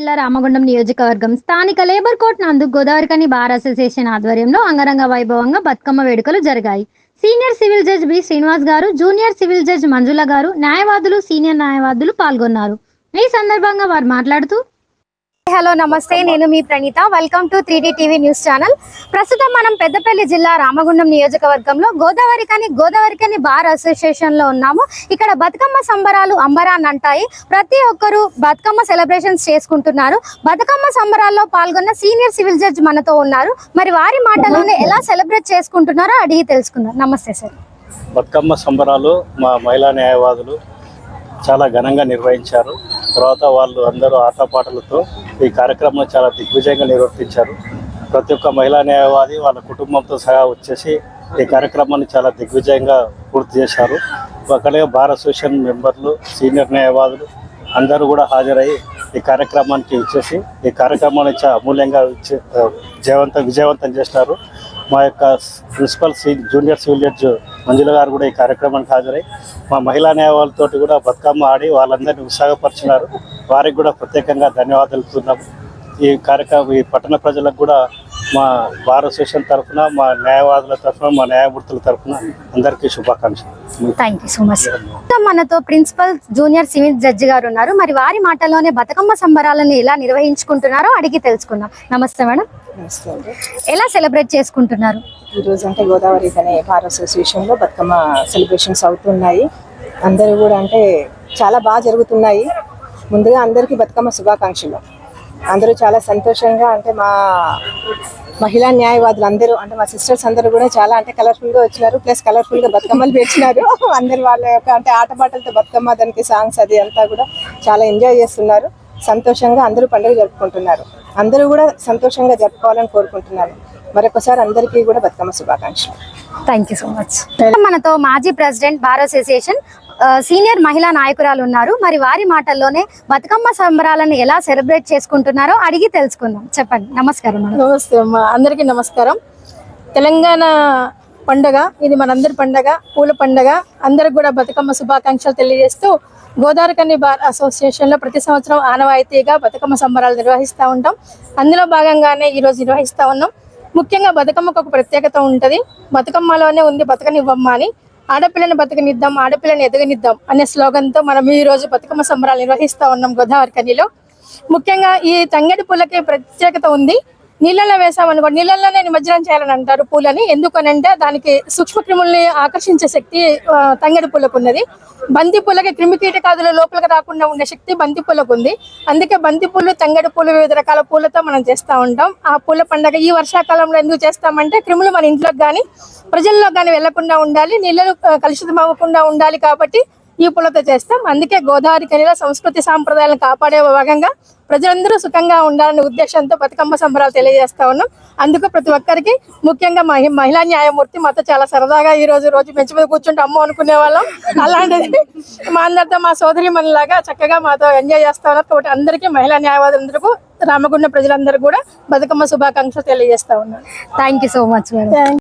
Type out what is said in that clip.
జిల్లా రామగుండం నియోజకవర్గం స్థానిక లేబర్ కోర్ట్ నందు గోదావరికని బార్ అసోసియేషన్ ఆధ్వర్యంలో అంగరంగ వైభవంగా బతుకమ్మ వేడుకలు జరిగాయి. Senior civil judge B Srinivas గారు, జూనియర్ సివిల్ జడ్జ్ మంజుల గారు, న్యాయవాదులు, సీనియర్ న్యాయవాదులు పాల్గొన్నారు. ఈ సందర్భంగా వారు మాట్లాడుతూ, హలో నమస్తే, నేను మీ Praneeta. Welcome to 3D TV news channel. ప్రస్తుతం మనం పెద్దపల్లి జిల్లా రామగుండం నియోజకవర్గంలో గోదావరికని బార్ అసోసియేషన్ లో ఉన్నాము. ఇక్కడ బతుకమ్మ సంబరాలు అంబరాన్ని అంటాయి. ప్రతి ఒక్కరు బతుకమ్మ సెలబ్రేషన్స్ చేసుకుంటున్నారు. బతుకమ్మ సంబరాల్లో పాల్గొన్న సీనియర్ సివిల్ జడ్జ్ మనతో ఉన్నారు. మరి వారి మాటల్లోనే ఎలా సెలబ్రేట్ చేసుకుంటున్నారో అడిగి తెలుసుకున్నారు. నమస్తే సార్. బతుకమ్మ సంబరాలు మా మహిళా న్యాయవాదులు చాలా ఘనంగా నిర్వహించారు. తర్వాత వాళ్ళు అందరూ ఆటపాటలతో ఈ కార్యక్రమం చాలా దిగ్విజయంగా నిర్వర్తించారు. ప్రతి ఒక్క మహిళా న్యాయవాది వాళ్ళ కుటుంబంతో సహా వచ్చేసి ఈ కార్యక్రమాన్ని చాలా దిగ్విజయంగా పూర్తి చేశారు. అక్కడే బార్ అసోసియేషన్ మెంబర్లు, సీనియర్ న్యాయవాదులు అందరూ కూడా హాజరై ఈ కార్యక్రమానికి ఇచ్చేసి ఈ కార్యక్రమాన్ని చాలా అమూల్యంగా విజయవంతం చేసినారు. మా యొక్క ప్రిన్సిపల్ జూనియర్ సివిల్ జడ్జ్ మంజుల గారు కూడా ఈ కార్యక్రమానికి హాజరై మా మహిళా న్యాయవాదులతో కూడా బతుకమ్మ ఆడి వాళ్ళందరినీ ఉత్సాహపరిచినారు. వారికి కూడా ప్రత్యేకంగా ధన్యవాదాలు తెలుపుతున్నాము. ఈ కార్యక్రమం ఈ పట్టణ ప్రజలకు కూడా మా బార్ అసోసియేషన్ తరఫున, మా న్యాయవాదుల తరఫున, మా న్యాయమూర్తుల తరఫున అందరికీ శుభాకాంక్షలు. Thank you so much. మనతో ప్రిన్సిపల్ జూనియర్ సివిల్ జడ్జి గారు ఉన్నారు. మరి వారి మాటల్లోనే బతుకమ్మ సంబరాలను ఎలా నిర్వహించుకుంటున్నారో అడిగి తెలుసుకుందాం. నమస్తే మేడం. ఎలా సెలబ్రేట్ చేసుకుంటున్నారు ఈరోజు? అంటే గోదావరికని బార్ అసోసియేషన్లో బతుకమ్మ సెలబ్రేషన్స్ అవుతున్నాయి. అందరూ కూడా అంటే చాలా బాగా జరుగుతున్నాయి. ముందుగా అందరికీ బతుకమ్మ శుభాకాంక్షలు. అందరూ చాలా సంతోషంగా అంటే మా మహిళా న్యాయవాదులు అందరూ అంటే మా సిస్టర్స్ అందరూ కూడా చాలా అంటే కలర్ఫుల్గా వచ్చినారు. ప్లస్ కలర్ఫుల్గా బతుకమ్మలు పేర్చినారు. అందరు వాళ్ళ యొక్క అంటే ఆటపాటలతో బతుకమ్మ, దానికి సాంగ్స్ అది అంతా కూడా చాలా ఎంజాయ్ చేస్తున్నారు. సంతోషంగా అందరూ పండుగ జరుపుకుంటున్నారు. అందరూ కూడా సంతోషంగా జరుపుకోవాలని కోరుకుంటున్నాను. మరొకసారి అందరికీ కూడా బతుకమ్మ శుభాకాంక్షలు. Thank you so much. మనతో మాజీ ప్రెసిడెంట్ బార్ అసోసియేషన్ సీనియర్ మహిళా నాయకురాలు ఉన్నారు. మరి వారి మాటల్లోనే బతుకమ్మ సంబరాలను ఎలా సెలబ్రేట్ చేసుకుంటున్నారో అడిగి తెలుసుకుందాం. చెప్పండి. నమస్కారం. నమస్తే అమ్మా, అందరికీ నమస్కారం. తెలంగాణ పండగ ఇది, మనందరి పండగ, పూల పండగ. అందరికి కూడా బతుకమ్మ శుభాకాంక్షలు తెలియజేస్తూ గోదావరికని బార్ అసోసియేషన్లో ప్రతి సంవత్సరం ఆనవాయితీగా బతుకమ్మ సంబరాలు నిర్వహిస్తూ ఉంటాం. అందులో భాగంగానే ఈరోజు నిర్వహిస్తూ ఉన్నాం. ముఖ్యంగా బతుకమ్మకు ఒక ప్రత్యేకత ఉంటుంది. బతుకమ్మలోనే ఉంది బతుకనివ్వమ్మ అని. ఆడపిల్లని బతుకనిద్దాం, ఆడపిల్లని ఎదగనిద్దాం అనే స్లోగన్తో మనం ఈ రోజు బతుకమ్మ సంబరాలు నిర్వహిస్తూ ఉన్నాం గోదావరికనిలో. ముఖ్యంగా ఈ తంగేడి పూలకి ప్రత్యేకత ఉంది. నీళ్ళలో వేసామనుకో, నీళ్ళలోనే నిమజ్జనం చేయాలని అంటారు పూలని. ఎందుకనంటే దానికి సూక్ష్మక్రిముల్ని ఆకర్షించే శక్తి తంగేడి పూలకు ఉన్నది. బంతి పూలకి క్రిమికీటకాదులు లోపలికి రాకుండా ఉండే శక్తి బంతి పూలకు ఉంది. అందుకే బంతి పూలు, తంగేడి పూలు, వివిధ రకాల పూలతో మనం చేస్తూ ఉంటాం. ఆ పూల పండుగ ఈ వర్షాకాలంలో ఎందుకు చేస్తామంటే క్రిములు మన ఇంట్లోకి కానీ ప్రజల్లో కానీ వెళ్లకుండా ఉండాలి, నీళ్ళలు కలుషితం అవ్వకుండా ఉండాలి కాబట్టి ఈ పూలతో చేస్తాం. అందుకే గోదావరికనిలో సంస్కృతి సాంప్రదాయాలను కాపాడే భాగంగా ప్రజలందరూ సుఖంగా ఉండాలనే ఉద్దేశంతో బతుకమ్మ సంబరాలు తెలియజేస్తా ఉన్నాం. అందుకు ప్రతి ఒక్కరికి, ముఖ్యంగా మహిళా న్యాయమూర్తి మాతో చాలా సరదాగా ఈ రోజు మంచి మీద కూర్చుంటే అమ్మో అనుకునే వాళ్ళం. అలాంటిది మా అందరితో మా సోదరి మనలాగా చక్కగా మాతో ఎంజాయ్ చేస్తా ఉన్నారు. కాబట్టి అందరికీ, మహిళా న్యాయవాదులందరికీ, రామగుండం ప్రజలందరూ కూడా బతుకమ్మ శుభాకాంక్షలు తెలియజేస్తా ఉన్నారు. Thank you so much.